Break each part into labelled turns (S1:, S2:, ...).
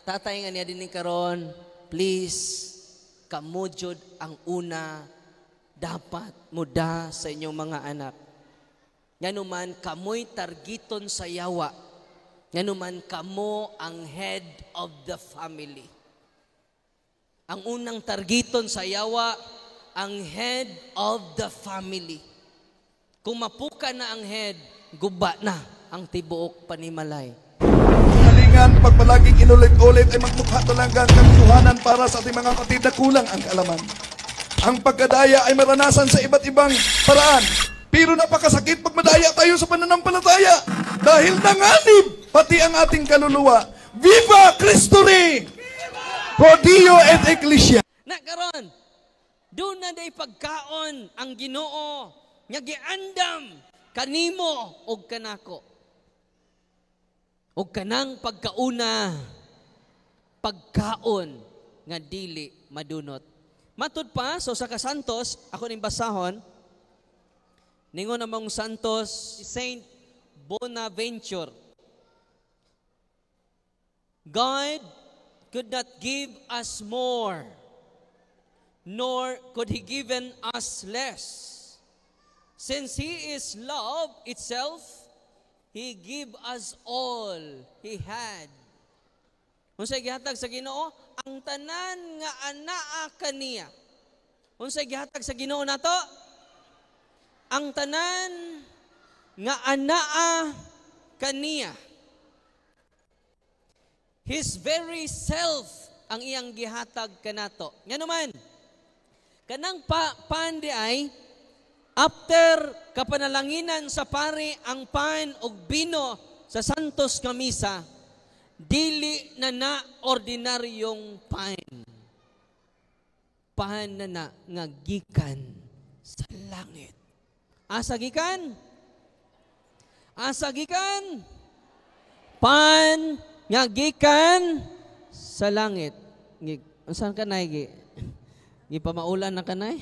S1: tatay nga niya din karon, please, kamujod ang una dapat muda sa inyong mga anak. Nganuman kamoy targiton sa yawa. Nganuman kamo ang head of the family. Ang unang targiton sa yawa, ang head of the family. Kung mapuka na ang head, guba na ang tibuok panimalay.
S2: Kalingan, pag palaging inulit-ulit ay magmukha talagang katuhanan para sa ating mga kapatid na kulang ang kaalaman. Ang pagkadaya ay maranasan sa iba't ibang paraan. Pero napakasakit pag madaya tayo sa pananampalataya. Dahil nanganib pati ang ating kaluluwa. Viva Cristo Rey! Pro Dio et Ecclesia.
S1: Nakaron, doon na day pagkaon ang Ginoo nga giandam kanimo og kanako. Og kanang pagkauna, pagkaon nga dili madunot. Matud pa, so sa kasantos, ako ning basahon, ningon namang Santos, Saint Bonaventure. God could not give us more, nor could He given us less. Since He is love itself, He give us all He had. Unsay gihatag sa Ginoo? Ang tanan nga anaa kaniya. Unsay gihatag sa Ginoo nato? Ang tanan nga anaa kaniya. His very self ang iyang gihatag kanato. Nganuman, kanang pan di ay after kapanalanginan sa pari ang pan og bino sa Santos nga misa, dili na ordinaryong pan. Pan na nga gikan sa langit. Asa gikan? Asa gikan? Pan nga gikan sa langit. Saan kanay gi? Gipamaulan na kanay?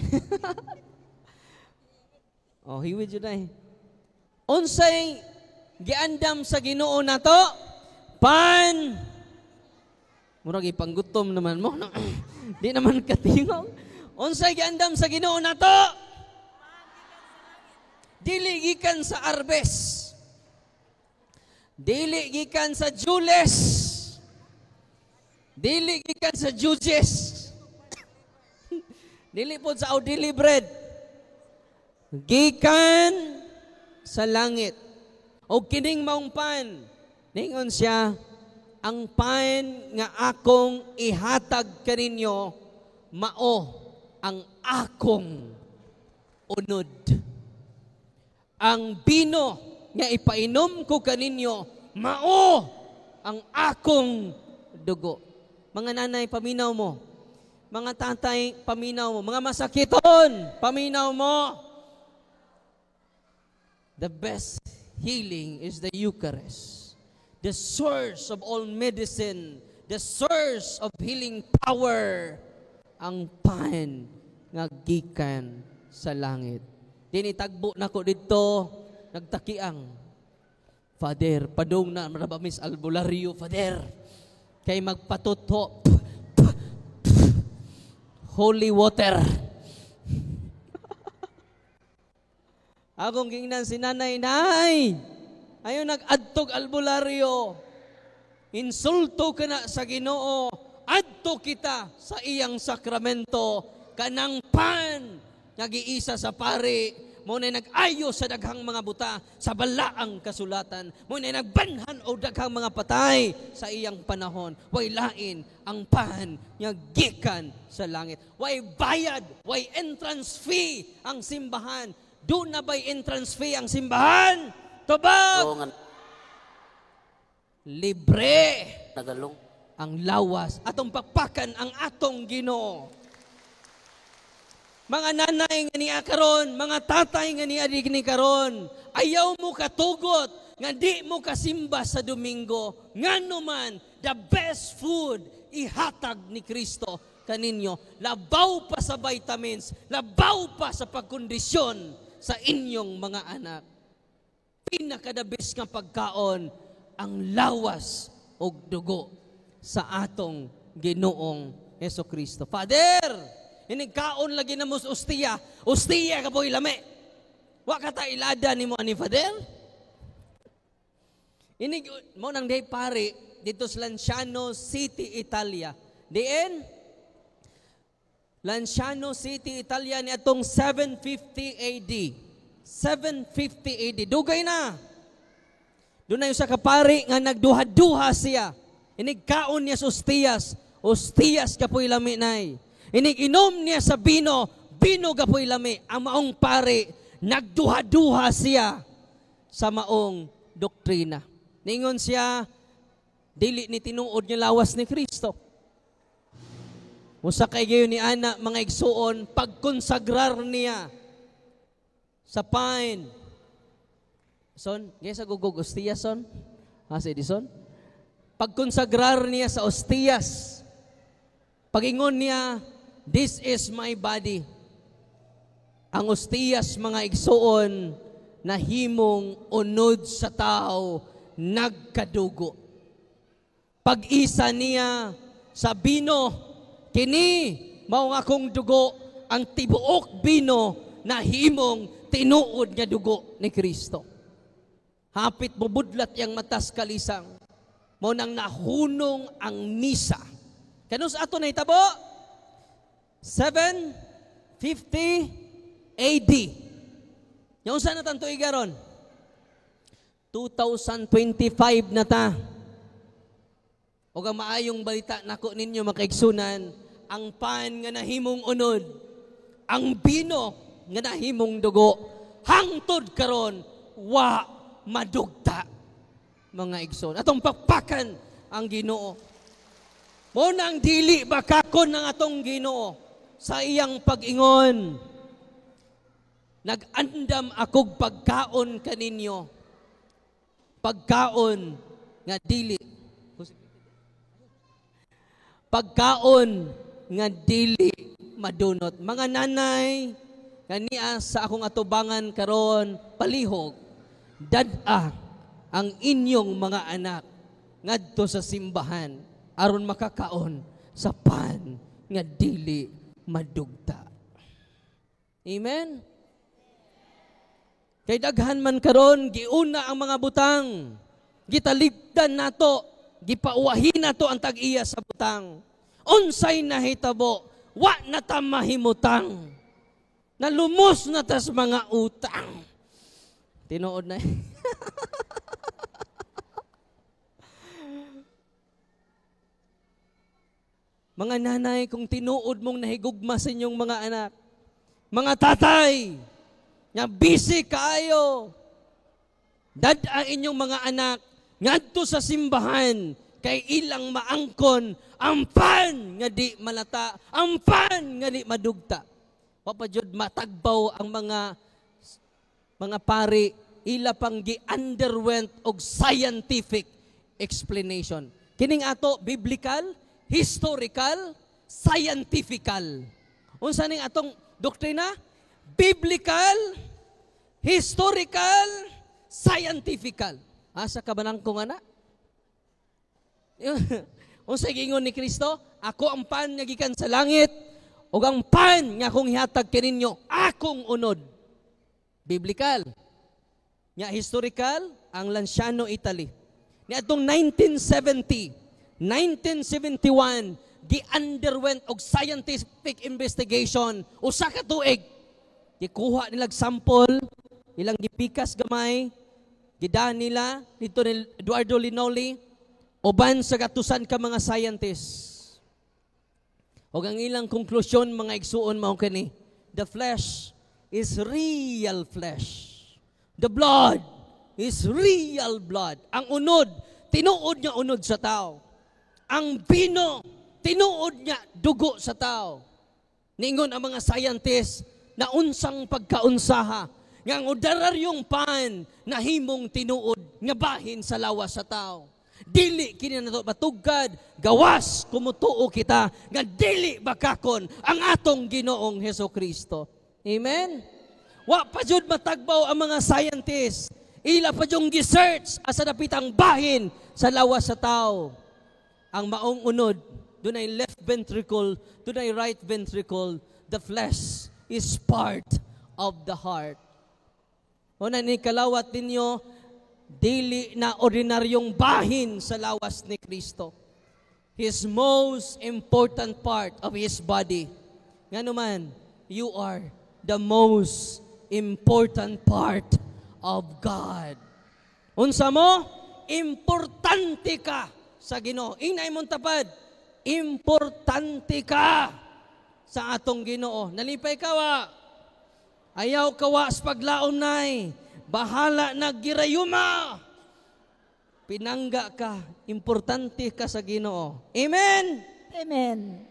S1: Oh, hiwid jud ay. Unsay giandam sa Ginoo nato? Pan. Murag ipanggutom naman mo. Di naman katingog. Unsay giandam sa Ginoo nato? Dili gikan sa arbes. Dili gikan sa Jules. Dili gikan sa Juges. Dili po sa Audili bread. Gikan sa langit. O kining maong pan. Ningon siya, ang pan nga akong ihatag kaninyo, mao ang akong unod. Ang bino nga ipainom ko kaninyo, mao ang akong dugo. Mga nanay, paminaw mo. Mga tatay, paminaw mo. Mga masakiton, paminaw mo. The best healing is the Eucharist. The source of all medicine. The source of healing power. Ang pan nga gikan sa langit. Dinitagbo na ko dito, nagtakiang. Father, padong na marabamis albularyo, Father. Kay magpatuto. Holy water. Akong gingnan si nanay, nay, ayaw nag-adtog albularyo. Insulto ka na sa Ginoo. Adto kita sa iyang sakramento. Kanang pan, nag-iisa sa pari. Muna nag-ayo sa daghang mga buta sa balaang kasulatan. Muna nagbanhan o daghang mga patay sa iyang panahon. Way lain ang pan nga gikan sa langit. Way bayad, way entrance fee ang simbahan. Doon na ba'y entrance fee ang simbahan? Tubag! Libre
S3: Nagalong.
S1: ang lawas. Atong pakpakan ang atong Ginoo. Mga nanay nga niya karon, mga tatay nga niya ni karon, ayaw mo katugot, nga di mo kasimba sa Domingo, nga naman, the best food, ihatag ni Kristo kaninyo. Labaw pa sa vitamins, labaw pa sa pagkondisyon sa inyong mga anak. Pinakadabis nga pagkaon, ang lawas o dugo. sa atong Ginoong Hesukristo. Father, inigkaon lagi na mo sa ustiya ka po ilami. Wa ka ta ilada ni mo ani Father. Inig mo nang day pare dito sa Lanciano City, Italia. Diin Lanciano City, Italia ni atong 750 AD. 750 AD. Dugay na. Doon na yung sa kapari nga nagduha-duha siya. Inigkaon niya sa ostiyas. Ostiyas kapoy lami nay. Inig-inom niya sa bino. Bino kapoy lami. Ang maong pari, nagduha-duha siya sa maong doktrina. Ningon siya, dili ni tinuod niya lawas ni Kristo. Musa kay gayon ni ana mga igsuon, pagkonsagrar niya sa pain. Son, gaya sa gugog ostiyas son? Hasi di son? Pagkonsagrar niya sa ostiyas. Pagingon niya, this is my body. Ang ostiyas mga igsuon na himong unod sa tao nagkadugo. Pag-isa niya sa bino, kini mao nga akong dugo, ang tibuok bino na himong tinuod nga dugo ni Kristo. Hapit mo budlat yang matas kalisang, mo nang nahunong ang misa. Kanus ato na itabo? 750 AD. Yung saan na tanto igaron? 2025 na ta. O ang maayong balita nako ninyo makaigsunan, ang pan nga nahimong unod, ang bino nga nahimong dugo, hangtod karon wa madugta mga igsoon. Atong pakpakan ang Ginoo. Mo nang dili bakakon ng atong Ginoo sa iyang pag-ingon. Nag-andam akog pagkaon kaninyo. Pagkaon nga dili madunot. Mga nanay, kaniya sa akong atubangan karon palihog, dad-a ang inyong mga anak ngadto sa simbahan aron makakaon sa pan nga dili madugta. Amen? Kay daghan man karon giuna ang mga butang, gitaligdan nato, gipauwahin nato ang tag-iya sa butang. Unsay nahitabo, wa na ta mahimutang. Nalumos na tas mga utang. Tinuod na. Mga nanay, kung tinuod mong nahigugma sa inyong mga anak, mga tatay, nga busy kaayo, dad ang inyong mga anak, ngadto sa simbahan, kay ilang maangkon, ang pan nga di malata, ang pan nga di madugta. Papadyod matagbaw ang mga pari, ila pang gi-underwent og scientific explanation. Kining ato, biblical, historical, scientifical. Unsa ning atong doktrina? Biblical, historical, scientifical. Asa ka ba nang kung ana? Unsay gingon ni Kristo? Ako ang pan nga gikan sa langit, ug ang pan nga akong ihatag kaninyo, akong unod. Biblical. Nya historical, ang Lanciano, Italy. Ni atong 1971, gi-underwent og scientific investigation, usa ka tuig. Gikuha nilag sample, ilang gipikas gamay, gidaan nila dito ni Eduardo Linoli, uban sa gatusan ka mga scientists. O ang ilang konklusyon mga igsuon mao kani, the flesh is real flesh. The blood is real blood. Ang unod, tinuod niya unod sa tao. Ang bino, tinuod niya dugo sa tao. Ningon ang mga scientists na unsang pagkaunsaha, nga ang udararyong pan na himong tinuod nga bahin sa lawas sa tao. Dili kini nato batugkad, gawas kumutuo kita nga dili bakakon ang atong Ginoong Hesukristo. Amen? Wa pa jud matagbaw ang mga scientists. Ila pa yung gi-search asa dapitang bahin sa lawas sa tao. ang maong unod, dunay left ventricle, dunay right ventricle. The flesh is part of the heart. Una ni kalawat ninyo, dili na ordinaryong bahin sa lawas ni Kristo. His most important part of His body. Nga naman, you are the most important part of God. Unsa mo? Importante ka sa Ginoo. Inay mong tapad, importante ka sa atong Ginoo. Nalipay ka wa. Ayaw ka wa sa paglaom nay. Bahala na girayuma. Pinangga ka, importante ka sa Ginoo. Amen?
S3: Amen.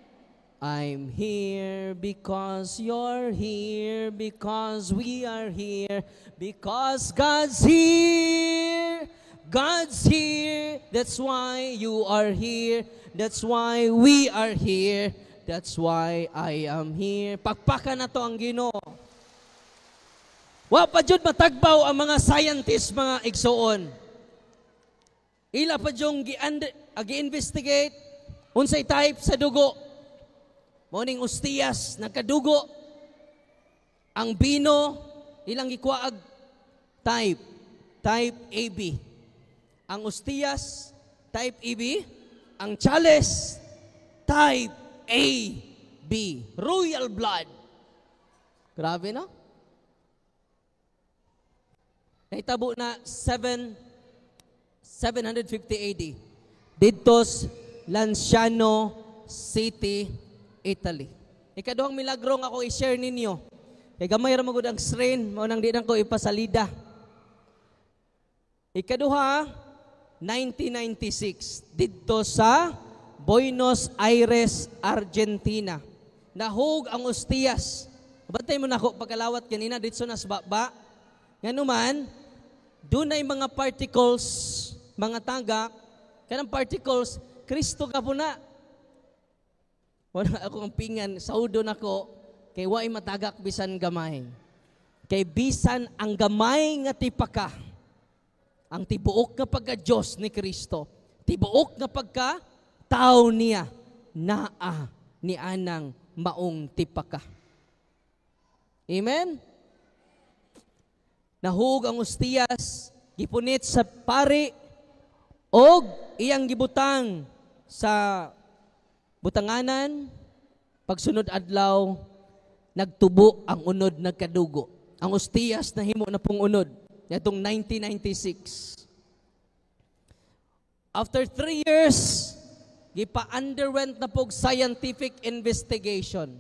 S1: I'm here because you're here, because we are here, because God's here. God's here. That's why you are here. That's why we are here. That's why I am here. Pagpaka na to ang Ginoo. Wa pa jud matagbaw ang mga scientists, mga igsoon. Ila pa jong gi-investigate unsay type sa dugo. Morning Ostias nagkadugo. Ang bino ilang gikuaag type AB. Ang Ostias type AB, ang Chales type AB, royal blood. Grabe no? Nahitabo na 750 AD. Didtos Lanciano City, Italy. Ikaduhang milagro nga ako i-share ninyo. Kay gamay ra magud ang screen, mao nang di nang ko ipasalida. Ikaduha, 1996 didto sa Buenos Aires, Argentina. Nahug ang Ostias. Bantay mo nako pagkalawat kanina dito na sa baba. Nganuman, dunay mga particles, mga tagak, kanang particles, Kristo ka po na. Wala akong pingan, saudo nako, kay waay matagak bisan gamay. Kay bisan ang gamay nga tipaka, ang tibuok nga pagka-Diyos ni Kristo, tibuok nga pagka-tao niya, naa ni anang maong tipaka. Amen? Nahug ang Ostias, gipunit sa pari, og iyang gibutang sa butanganan, pagsunod adlaw, nagtubo ang unod nagkadugo. Ang Ostias nahimo na pong unod, itong 1996. After 3 years, gipa-underwent na pong scientific investigation.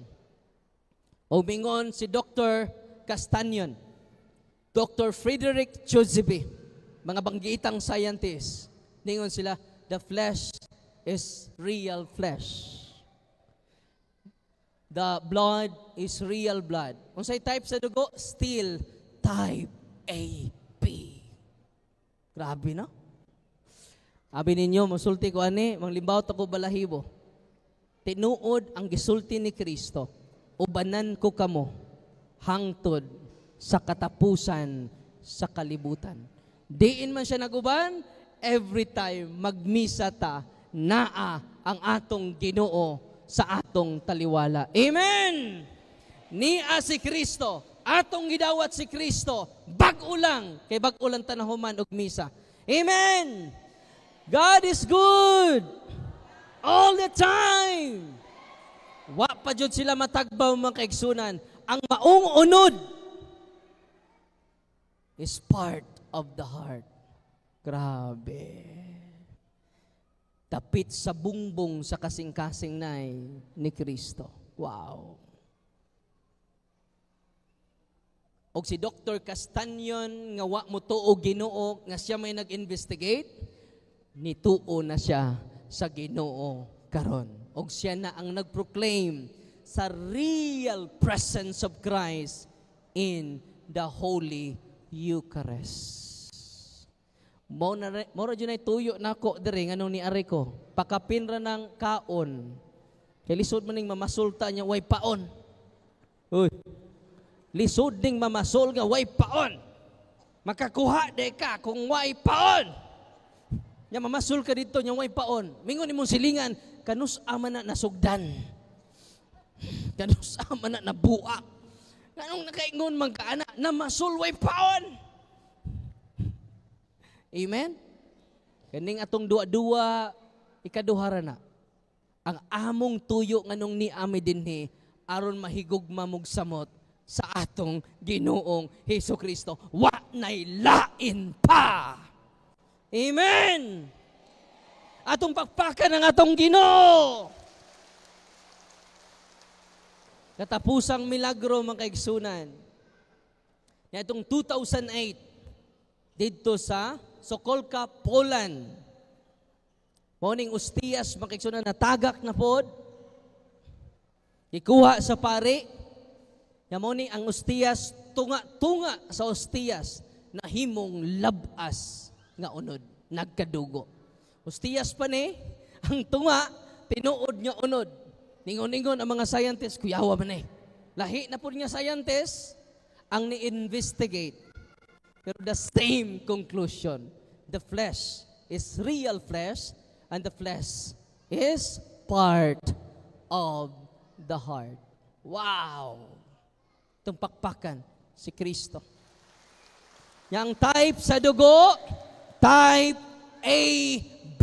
S1: O mingon si Dr. Castanyon, Dr. Frederick Chuzebe, mga banggitang scientists, ningon sila, the flesh is real flesh. The blood is real blood. Unsay type sa dugo? Still type AB. Grabe no? Abi ninyo, masulti ko ani, manglimbaw ta ko balahibo. Tinuod ang gisulti ni Kristo, ubanan ko kamo hangtod sa katapusan sa kalibutan. Diin man siya naguban, every time magmisa ta, naa ang atong Ginoo sa atong taliwala. Amen! Nia si Kristo, atong gidawat si Kristo, bag-o lang, kay bag-o lang tanahuman og misa. Amen! God is good all the time. Wa pa jud sila matagbaw mga kaigsunan. Ang maong unod is part of the heart. Grabe. Tapit sa bungbong sa kasing-kasing nay ni Kristo. Wow. Og si Dr. Castanyon nga wa mo tuo Ginoo nga siya may nag-investigate, nituo na siya sa Ginoo karon. Og siya na ang nag-proclaim sa real presence of Christ in the Holy Eucharist. Mora dyan ay tuyo na ko diri nganong ni ari ko. Pakapin ra ng kaon. Kay lisod man ning mamasulta niya way paon. Uy. Lisod ning mamasol nga way paon. Makakuha de ka kung way paon. Nya mamasul ka dito, nya way paon. Mingon imong silingan, kanus ama na nasugdan. Kanus ama na nabuak. Anong nakaingon man ka ana, namasul way paon. Amen? Kaning atong duwa-duwa, ikaduhara na. Ang among tuyo nganong ni ami dinhi aron mahigugma mog samot sa atong Ginoong Hesukristo. Wa nay lain pa. Amen. Atong pakpakan ang atong Ginoo. Katapusang milagro mga kaigsunan. Itong 2008 dito sa Sokolka, Poland. Morning Ostias, mga kaigsunan, natagak na pod. Ikuha sa pari. Morning ang Ostias, tunga-tunga sa Ostias na himong labas nga unod, nagkadugo. Ostias pa ni, ang tunga, tinuod niya unod. Ningon-ningon ang mga scientists, kuyawa man eh. Lahi na po niya scientists ang ni-investigate. Pero the same conclusion. The flesh is real flesh and the flesh is part of the heart. Wow! Itong pakpakan, si Kristo. Yang type sa dugo, type AB.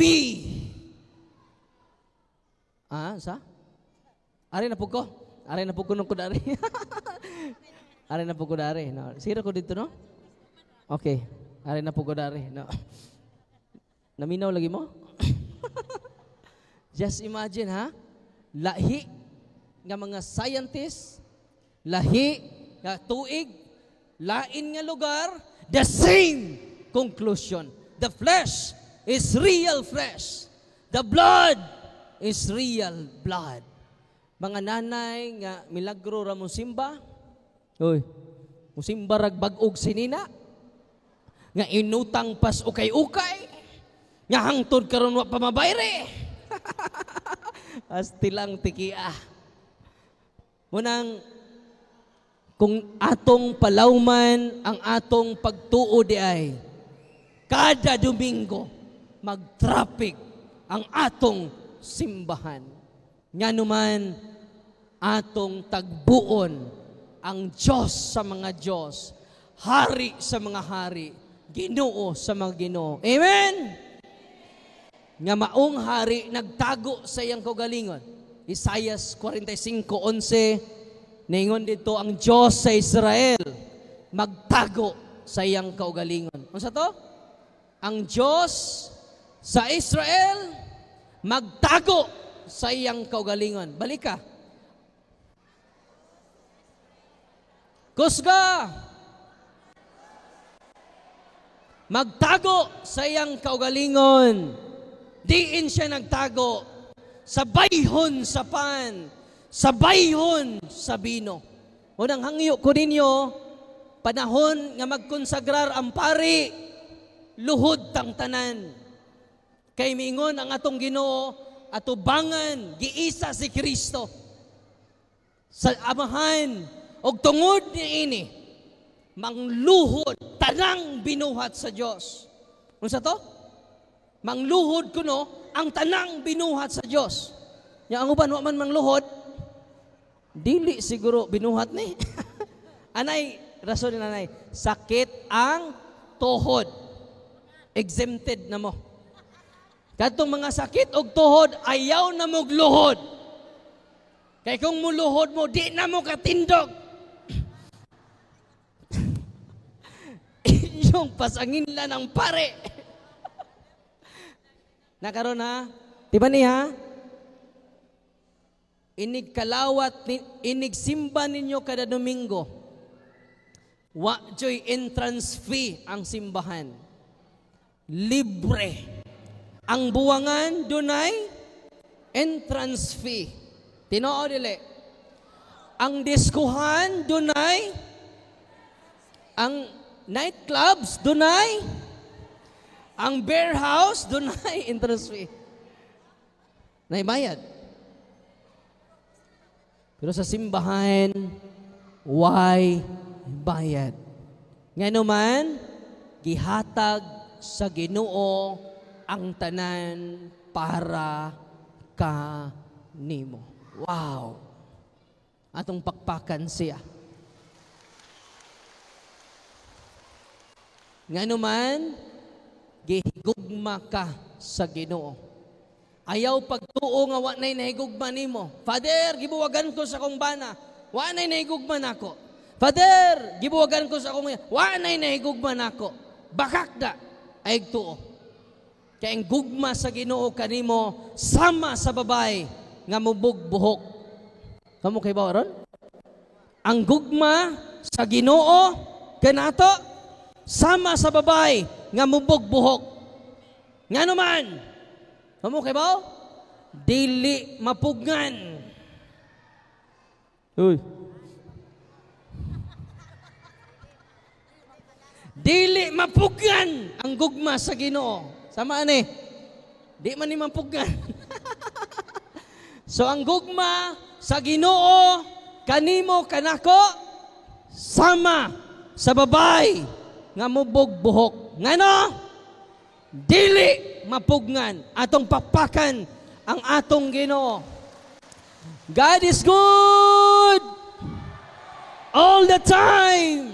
S1: Sa? Ari na po ko. Ari na po ko nung kudari. Ari na po ko dari. No. Sira ko dito, no? Okay. Ari na po ko dari. No. Naminaw lagi mo? Just imagine, ha? Lahi nga mga scientists, lahi nga tuig, lain nga lugar, the same conclusion. The flesh is real flesh. The blood is real blood. Mga nanay nga milagro ra mong simba. Oy, musimba rag bag-og sinina. Nga inutang pas ukay-ukay. Nga hangtod karon wa pa mabayre. Asti lang tikia. Munang kung atong palawman ang atong pagtuo di ay kada Domingo mag-traffic ang atong simbahan. Nga naman atong tagbuon ang Diyos sa mga Diyos, hari sa mga hari, Ginoo sa mga Ginoo. Amen? Nga maong hari nagtago sa iyang kaugalingon. Isaiah 45:11, ningon dito ang Diyos sa Israel magtago sa iyang kaugalingon. Unsa to? Ang Diyos sa Israel magtago sa iyang kaugalingon. Balik ka. Kusga. Magtago sa iyang kaugalingon. Diin siya nagtago. Sabayhon sa pan. Sabayhon sa bino. Unang hangyo ko ninyo, panahon nga magkonsagrar ang pari, luhod tang tanan. Kay mingon ang atong Ginoo, atubangan, giisa si Kristo sa amahan og tungod niini mangluhod tanang binuhat sa Dios. Unsa to? Mangluhod kuno ang tanang binuhat sa Dios. Nya ang uban wa man mangluhod, dili siguro binuhat ni. Anay rason ni nanay, sakit ang tuhod. Exempted na mo. Katong mga sakit og tuhod, ayaw na mo gluhod. Kay kung muluhod mo, di na mo katindog. Inyong pasangin lang ng pare. Nakaroon ha? Diba niya? Inig kalawat, inig simba ninyo kada Domingo. Wa joy entrance fee ang simbahan. Libre. Ang buwangan dunay entrance fee. Tinoo dili. Ang diskuhan dunay, ang nightclubs dunay, ang bear house dunay entrance fee. Naibayad. Pero sa simbahan, why bayad? Nga naman, gihatag sa Ginoo ang tanan para ka nimo. Wow. Atong pakpakan siya. Ngano man, gihigugma ka sa Ginoo. Ayaw pagtuo nga wa nay nahigugma nimo. Father, gibuwagan ko sa akong bana. Wa nay nahigugma nako. Father, gibuwagan ko sa akong wa nay nahigugma nako. Bakak da ay tuo. Kaya ang gugma sa Ginoo kanimo sama sa babay nga mubog-buhok. Kamo kay bawaron? Ang gugma sa Ginoo kanato sama sa babay nga mubog-buhok. Ngano man? Kamo kay baw? Dili mapugnan. Uy. Dili mapugnan ang gugma sa Ginoo. Sama ani. Di man ni mapugnan. So ang gugma sa Ginoo kanimo kanako sama sa babay nga mubog-buhok. Ngano? Dili mapugnan. Atong pakpakan ang atong Ginoo. God is good all the time.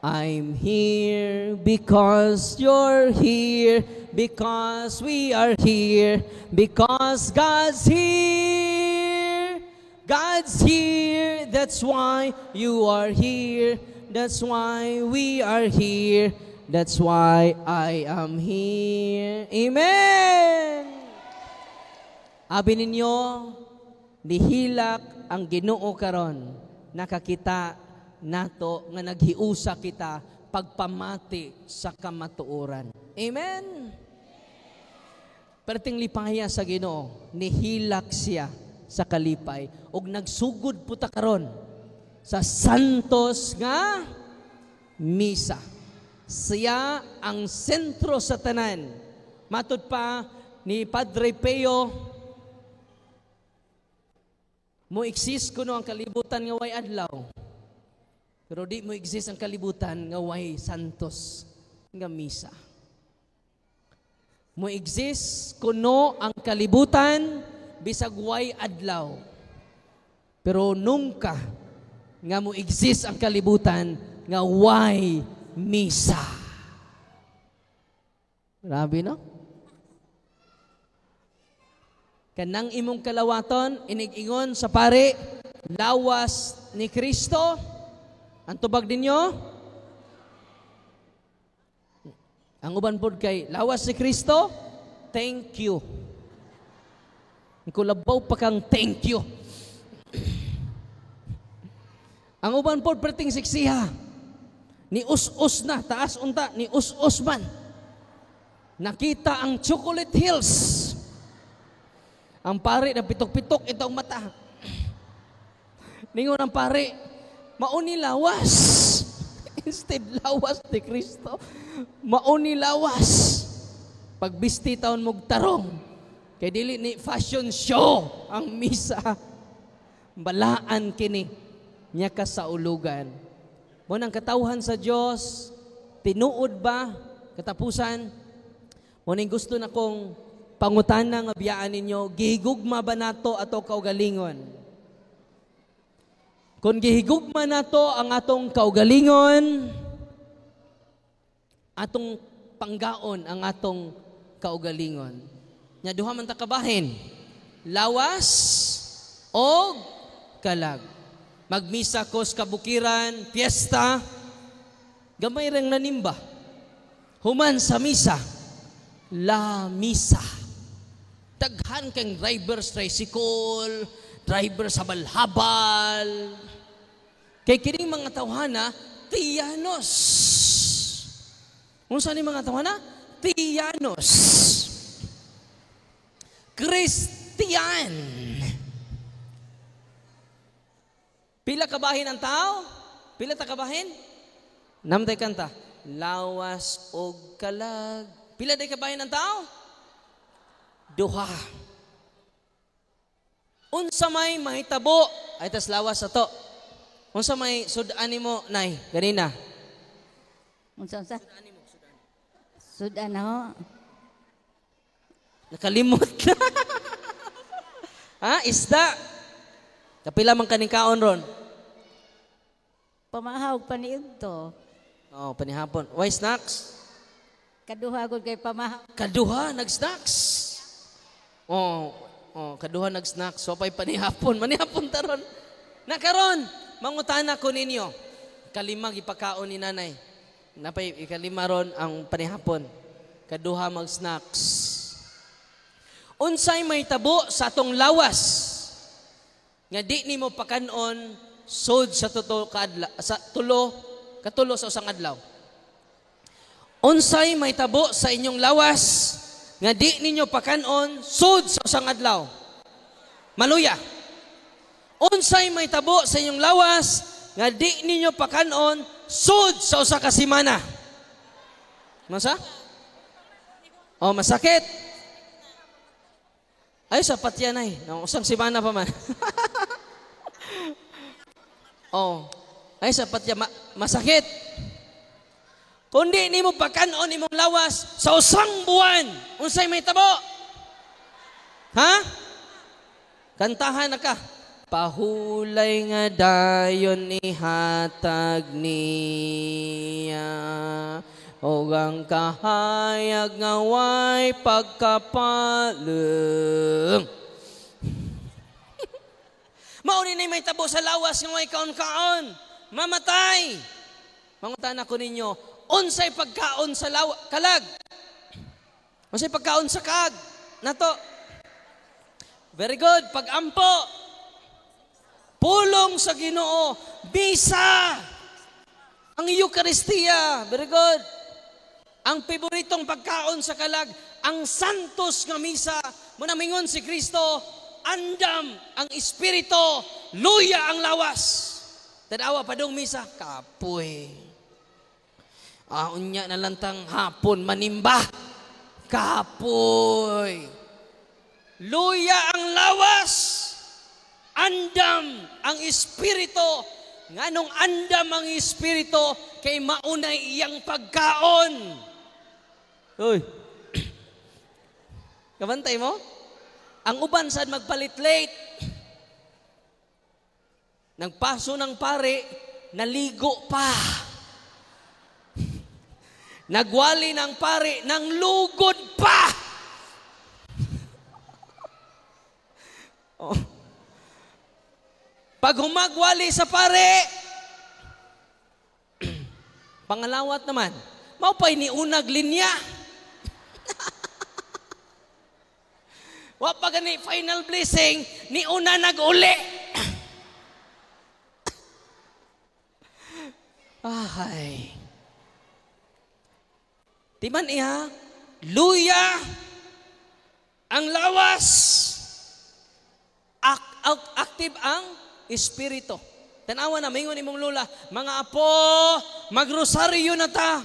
S1: I'm here because you're here, because we are here, because God's here. God's here, that's why you are here. That's why we are here. That's why I am here. Amen! Abi ninyo, nihilak ang Ginoo karon, nakakita nato nga naghiusa kita pagpamati sa kamatuoran. Amen? Perting lipaya sa Ginoo, nihilak siya sa kalipay ug nagsugod puta karon sa santos nga misa. Siya ang sentro sa tanan. Matud pa ni Padre Peo, mo exist kuno ang kalibutan nga way adlaw. Pero di mo exist ang kalibutan nga way santos nga misa. Mo exist kuno ang kalibutan bisag way adlaw. Pero nungka nga mo exist ang kalibutan nga way misa. Grabe, no? Kanang imong kalawaton, inig-ingon sa pare, lawas ni Kristo. Ang tubag ninyo? Ang uban pod kay, lawas ni Kristo, thank you. Kulabaw pa kang thank you. Ang uban pod perting siksiha. Ni us-us na, taas unta, ni us-us man. Nakita ang Chocolate Hills. Ang pare na pitok-pitok itong mata. Ningon ang pare, mauni lawas. Instead lawas ni Kristo, mauni lawas. Pagbisti taon mog tarong, kay dili ni fashion show ang misa. Balaan kini nya ka sa ulugan. Mo nang katawhan sa Dios, tinuod ba katapusan? Mo ning gusto na kong pangutana nga biyaan ninyo, gihigugma ba nato ato kaugalingon? Kung gihigugma nato ang atong kaugalingon, atong panggaon ang atong kaugalingon. Nya duha man ta kabahin, lawas o kalag. Magmisa ko sa kabukiran, piyesta, gamay rang nanimba. Human sa misa, la misa. Daghan kang driver sa tricycle, driver sa balhabal. Kay kining mga tawhana, tiyanos. Unsa ni mga tawhana? Tiyanos. Christian. Pila kabahin ang tao? Pila ta kabahin? Namday kanta. Lawas og kalag. Pila day kabahin ang tao? Duha. Unsa may mahitabo ay tas lawas ato. Unsa may sudan nimo nay ganina?
S3: Unsa? Sudan ho.
S1: Nakalimot na. Ha? Isda. Kapila man kaning kaon ron?
S3: Pamahawag paniud to.
S1: Oh, panihapon. Why snacks?
S3: Kaduha gud kay pamahawag.
S1: Kaduha, nag-snacks. Kaduha nag-snacks. So, pa'y panihapon. Manihapon taron. Nakaron, mangutana ko ninyo. Kalima, ipakaon ni nanay. Napay, ikalima ron ang panihapon. Kaduha mag-snacks. Unsay may tabo sa atong lawas. Nga di ni mo pakanon sud sa katulo sa usang adlaw. Unsay may tabo sa inyong lawas nga di ninyo pakanon sud sa usang adlaw. Maluya. Unsay may tabo sa inyong lawas nga di ninyo pakanon sud sa usa ka semana. Masa? Oh, masakit. Ay, sapat yan ay. Nang usang semana pa man. Oh, ay sapat yan. Masakit. Kundi ni mo pakanon ni mong lawas sa usang buwan. Unsay may tabo? Ha? Kantahan na ka. Pahulay nga dayon ni hatag niya. O ang kahayag nga way pagkapaleng. Mauni na may tabo sa lawas nga way kaon-kaon. Mamatay. Mangutan ako ninyo, unsay pagkaon sa kalag? Unsay pagkaon sa kag? Nato. Very good. Pag-ampo. Pulong sa Ginoo. Bisa. Ang Eucharistia. Very good. Ang paboritong pagkaon sa kalag, ang santos nga misa. Muna mingon si Kristo, andam ang espiritu, luya ang lawas. Tanawa pa dong misa, kapoy. Unya na lantang hapon manimba. Kapoy. Luya ang lawas. Andam ang espiritu. Nganong andam ang espiritu kay maunay iyang pagkaon. Uy. Kabantay mo? Ang uban sad magpalit-late. Nagpaso ng pare, naligo pa. Nagwali ng pare, nang lugod pa. Oh. Pag humagwali sa pare, pangalawat naman, maupay ni unag linya. Wa pa gani final blessing, ni una nag-uli. Ay. Timan iha, luya ang lawas, active ang espiritu. Tanawa na, mingon imong lula, mga apo, magrosaryo na ta.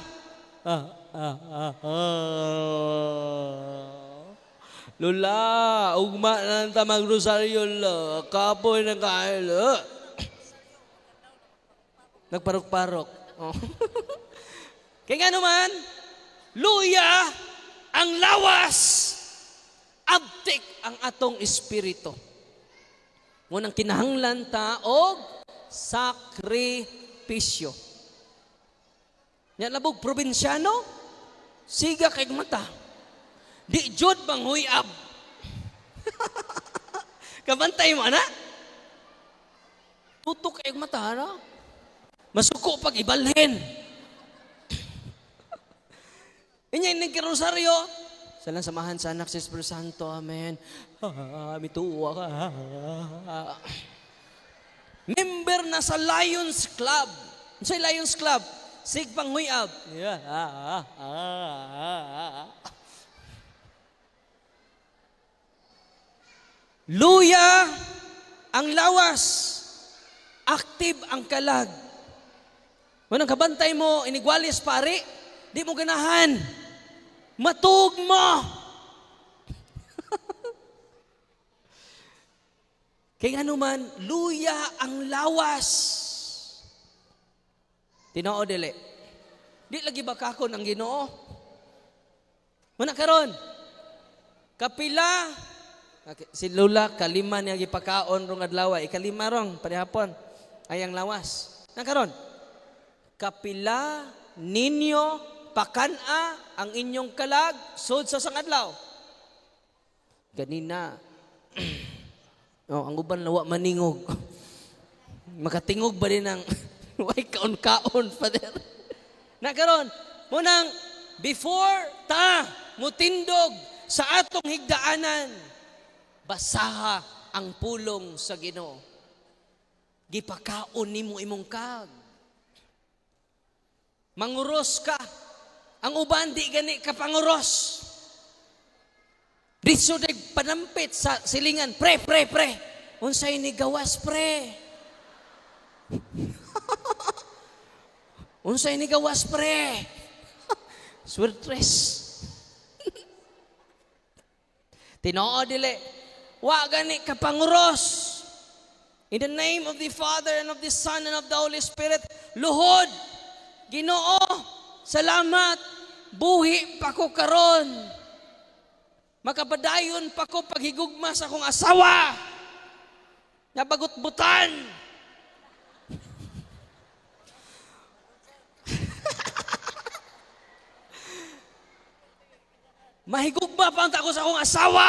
S1: Lula, ugma na ta magrosaryo la, kapoy na kaila. Nagparok-parok. Oh. Kaya nga naman, luya ang lawas, abtik ang atong espiritu. Ngunang kinahanglan ta og sakripisyo. Nya labog probinsyano, siga kay mata. Di jud bang huyab. Kabantay mo ana? Tutok kay mata na. Masuko pag ibalhin. Inya ining kirosaryo. Salang samahan sa anak sa Espiritu Santo. Amen. Mituwa ka. Member na sa Lions Club. Sa Lions Club, sig pang huyab. Luya ang lawas. Active ang kalag. Manang kabantay mo, inigwalis pare, di mo ganahan. Matug mo. Kaya nga naman, luya ang lawas. Tinoo dili. Di lagi ba kakon ang Ginoo? Muna karon. Kapila si Lula kalima niya gipakaon rong adlaw, ikalima rong panihapon ayang lawas. Na karon. Kapila ninyo pakana ang inyong kalag sud sa sangadlaw. Ganina. Ang uban lawa maningog. Makatingog ba din ng way kaon-kaon, Father? Na karon, munang before ta mutindog sa atong higdaanan, basaha ang pulong sa Ginoo. Gipakaon nimo imong kag. Manguros ka. Ang uban di gani ka panguros. Ditso dag panampit sa silingan, pre. Unsay ni gawas, pre? Unsay ni gawas, pre? Swirtres. Tinoo dili, wa gani ka panguros. In the name of the Father and of the Son and of the Holy Spirit, luhod, Ginoo, salamat, buhi pa ko karon. Makapadayon pa ko paghigugma sa akong asawa. Nabagot-butan. Mahigugma pa ako sa akong asawa.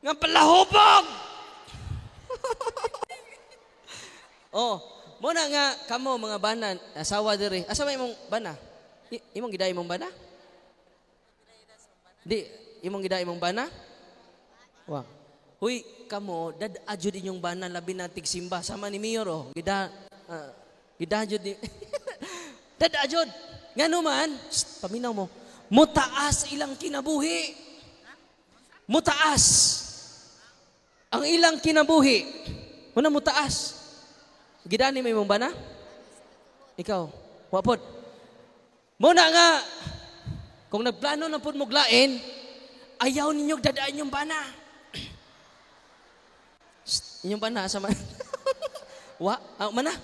S1: Nga palahubog. Muna nga kamo mga bana, asawa diri. Asa may imong bana? Imong giday imong bana? Di, imong giday imong bana? Wa. Huy, kamo dad-ajud inyong bana labi na tigsimba sama ni Mayor gidajud ni. Dad-ajud. Ngano man, paminaw mo. Mutaas ilang kinabuhi. Mutaas ang ilang kinabuhi. Muna mutaas. Gidani may mong bana? Ikaw, wapod. Muna nga, kung nagplano na po muglain, ayaw ninyong dadaan yung bana. Inyong bana, asa man? Mana?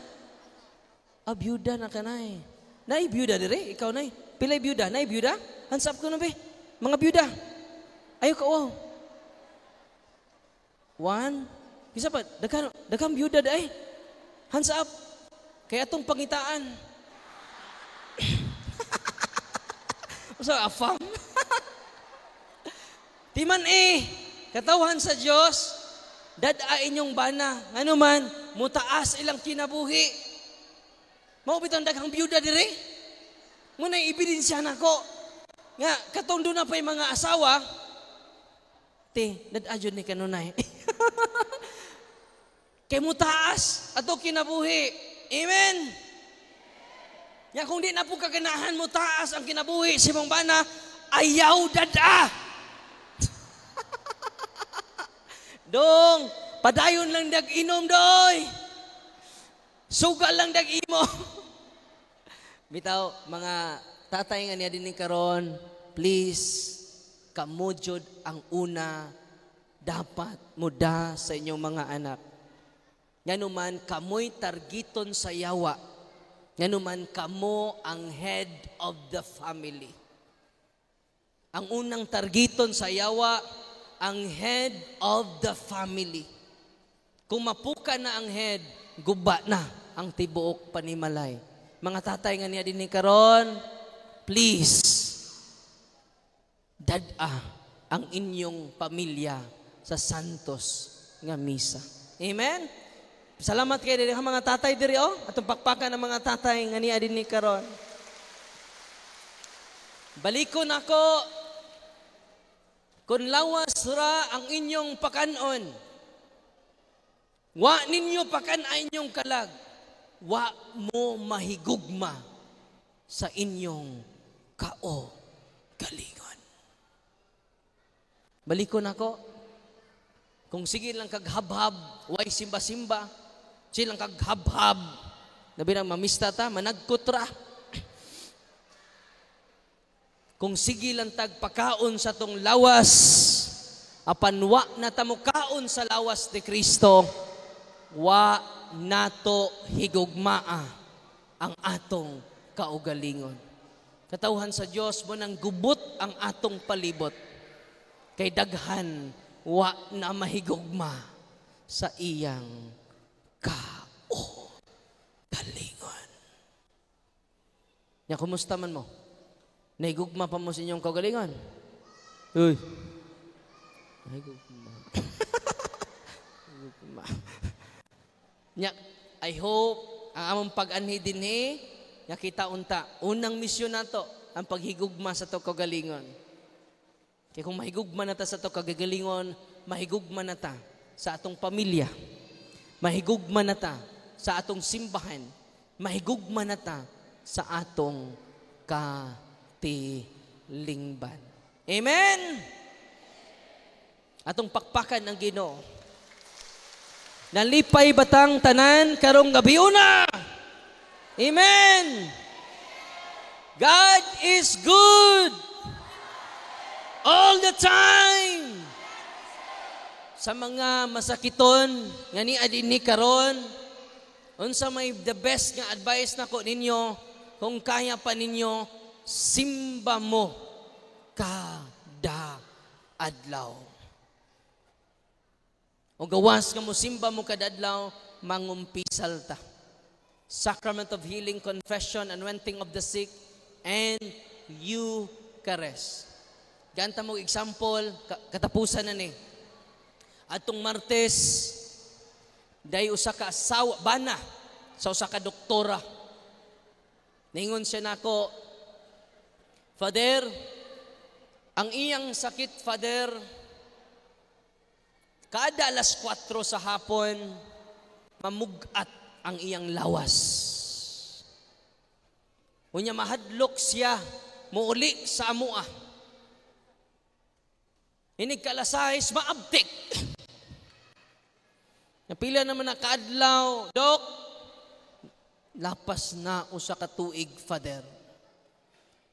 S1: Byuda na ka na eh. Nay, byuda dire, ikaw nay. Pilay byuda, nay byuda? Hansap ko na be. Mga byuda. Ayaw ka, wow. 1, isa pa, daghang byuda da eh. Hands up. Kaya itong pangitaan. Sa afam. Timan katawhan sa Diyos, dadain yung bana. Ano man, mutaas ilang kinabuhi. Maubitang daghang byuda dire. Muna ibidensya na ko. Nga, katondo na pa yung mga asawa, dadadyon ni kanunay. Kay mutaas ato kinabuhi. Amen. Ya kung di na po kaganahan mutaas ang kinabuhi si mong bana, ayaw dada. Dong, padayon lang dag-inom doy. Suga lang dag-imo. Bitaw, mga tatay nga niya din karon, please, kamudjod ang una dapat muda sa inyong mga anak. Nganuman kamoy targiton sa yawa. Nganuman kamo ang head of the family. Ang unang targiton sa yawa, ang head of the family. Kung mapuka na ang head, guba na ang tibuok panimalay. Mga tatay nga niya din ni karon, please, dada ang inyong pamilya sa santos nga misa. Amen? Salamat kayo diri mga tatay diri atong pakpakan ng mga tatay nga niya din ni karon. Balikon ako kun lawas ra ang inyong pakanon. Wa ninyo pakan-ay inyong kalag. Wa mo mahigugma sa inyong galingon. Balikon ako kung sige lang kaghabhab, way simba-simba, silang kaghabhab, nabi nang mamista ta, managkutra. Kung sige lang tagpakaon sa tong lawas, apanwa na tamukaon sa lawas ni Kristo, wa nato higugmaa ang atong kaugalingon. Katawhan sa Dios mo nang gubot ang atong palibot. Kay daghan wa na mahigugma sa iyang kaugalingon. Ya, kumusta man mo? Nahigugma pa mo sa inyong kaugalingon? Uy. Nahigugma. Nahigugma. Nya, I hope ang among pag-anhi dinhi nga kita unta. Unang misyon nato ang paghigugma sa to kaugalingon. Kaya kung mahigugma na ta sa to kagagalingon, mahigugma na ta sa atong pamilya, mahigugma na ta sa atong simbahan, mahigugma na ta sa atong katilingban. Amen? Atong pakpakan ang Ginoo. Nalipay batang tanan karong gabiuna. Amen? God is good all the time. Sa mga masakiton nga ni adini karon, unsa may the best nga advice nako ninyo, kung kaya pa ninyo, simba mo kada adlaw. O gawas nga mo simba mo kada adlaw, mangumpisal ta. Sacrament of healing, confession, anointing of the sick, and Eucharist. Ganta mo example, katapusan na ni. Atong Martes, day usa ka asawa, bana, sa usa ka doktora. Ningon siya nako, Father, ang iyang sakit, Father, kada alas 4 sa hapon, mamugat ang iyang lawas. Unya mahadlok siya, muuli sa amua. Inig kalasahis, maabtik. Napila naman na kaadlaw, Dok, lapas na usa ka tuig, Father.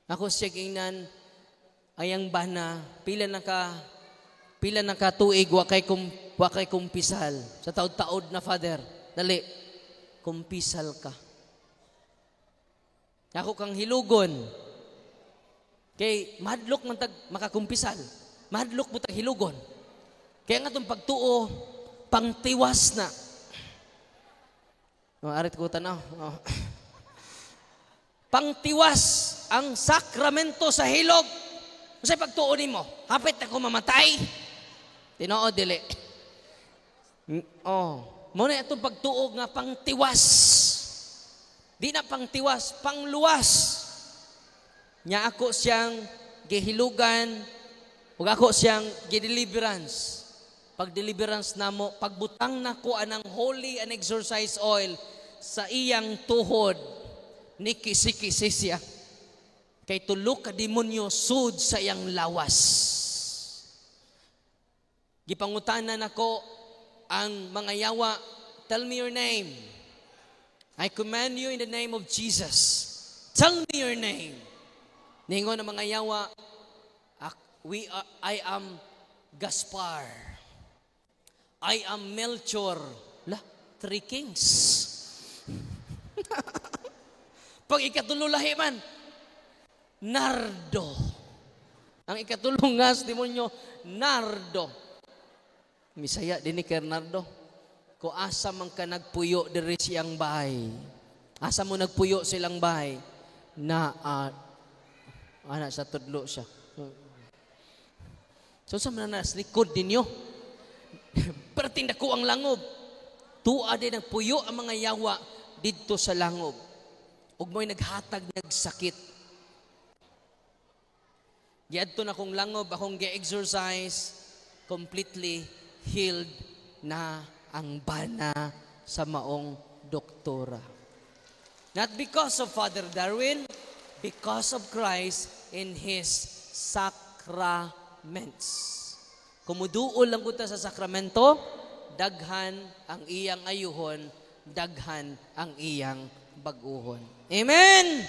S1: Ako siya gingnan, ayang bana, pila na ka tuig, wakay kumpisal. Sa taod-taod na, Father, dali, kumpisal ka. Ako kang hilugon. Kay mahadlok man tag makakumpisal. Mahadlok mo tag hilugon. Kaya nga itong pagtuo, pangtiwas na. Arit ko tanaw. Pangtiwas ang sakramento sa hilog. Kasi pagtuo ni mo, hapit na ko mamatay. Tinoo, dili. Muna itong pagtuo nga pangtiwas. Di na pangtiwas, pangluwas. Nya ako siyang gihilugan, ug ako siyang gideliverance. Pag-deliverance namo, pagbutang nako anang holy and exorcise oil sa iyang tuhod, nikisi-kisi siya. Kay tulo ka demonyo sud sa iyang lawas. Gipangutanan nako ang mga yawa, tell me your name. I command you in the name of Jesus. Tell me your name. Ningon ang mga yawa, I am Gaspar. I am Melchor. La, 3 kings. Pag ikatulo lahi man, Nardo. Ang ikatulong ngas, demonyo, Nardo. Misaya din ni Nardo. Kung asa man ka nagpuyo diri siyang bahay. Asa mo nagpuyo silang bahay. Anak sa tudlo siya. So sa mga nas likod ninyo, perting dako ang langob. Tuwa din nagpuyo ang mga yawa didto sa langob. Ug mo'y naghatag nagsakit. Giadto na kong langob, akong gi-exercise, completely healed na ang bana sa maong doktora. Not because of Father Darwin, because of Christ in His sacraments. Kumuduol lang kuta sa sakramento, daghan ang iyang ayuhon, daghan ang iyang baguhon. Amen!